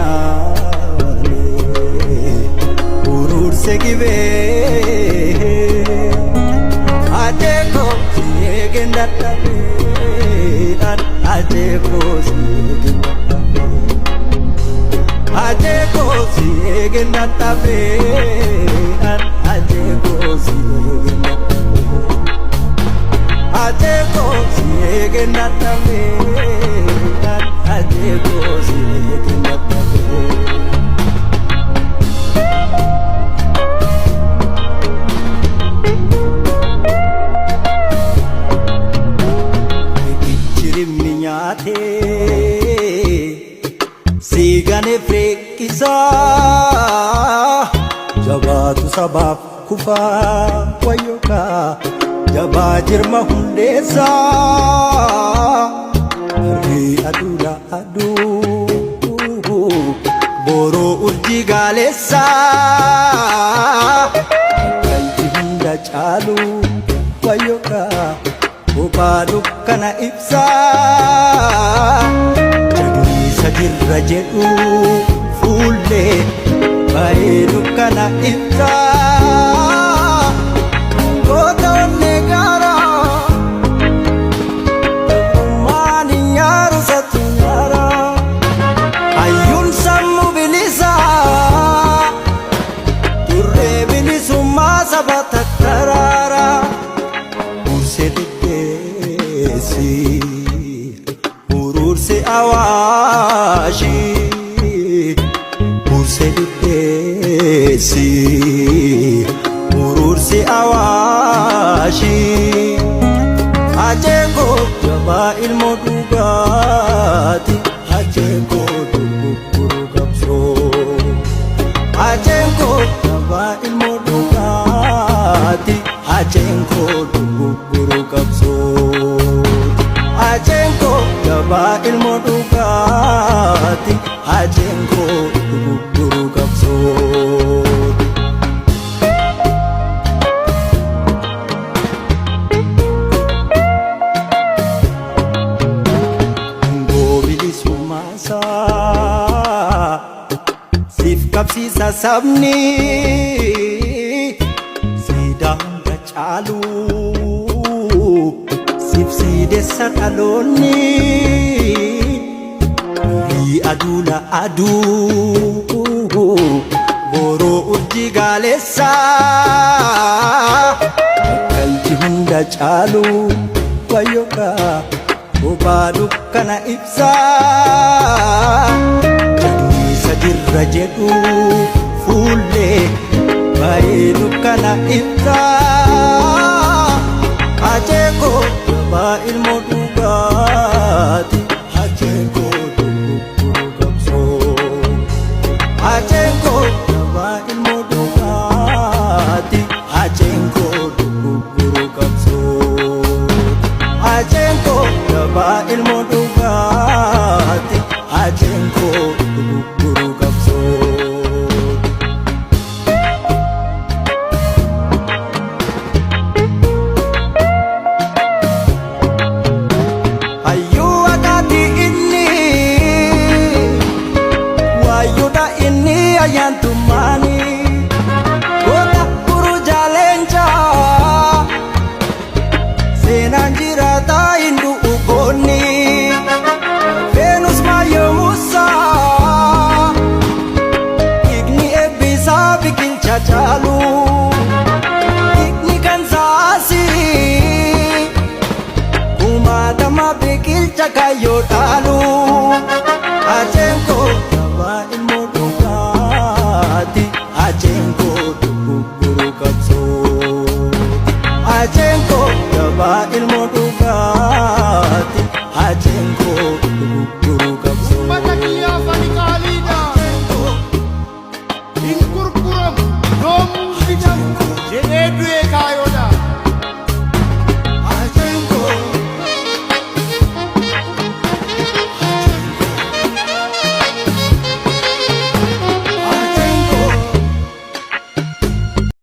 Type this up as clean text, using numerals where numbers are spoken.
naale ururse gibe ateko siegenda tabe ateko siegenda tabe ateko siegenda tabe Sigane frekisa jabatu sabab kufa wayoka jabajir mahundesa ri adula adu boro urji galesa kanji hunda chalu wayoka upadu kana ipsa sajirra jedhu fulle bareedu kana ibsa goota onne gaara maani nyaaru satu nyaara hayyuun sammu bilisa turree bilisummaa saba tattaraara urse diddeesi ururse awashi urse diddeesi ururse awashi ajengo jaba ilmo dhugaati ajengo dubburu qabso ajengo jaba ilmo dhugaati ajengo dubburu qabso ajengo jaba ilmo dhugaati ajengo dubburu qabso bilisummaasa siif qabsiisa sabni siidaa hunda caalu siidessa dhaloonni rii adula aduu boroo urjii gaalessa kalji hunda caalu wayyoka bobaa dukkana ibsa jannisa dirra jedhu fuulle baay'ee dukkana ibsa ajeeko jaba ilmo dhugaati ajeeko dubburu qabso ajeeko jaba ilmo dhugaati ajeeko dubburu qabso ajeeko jaba ilmo dhugaati ajeeko dubburu qabso yantumani kota puru jalenja senanjirata indu ukoni venus mayo musa igni ebisa bikil chachalu igni kansasi umadama bikil chakayo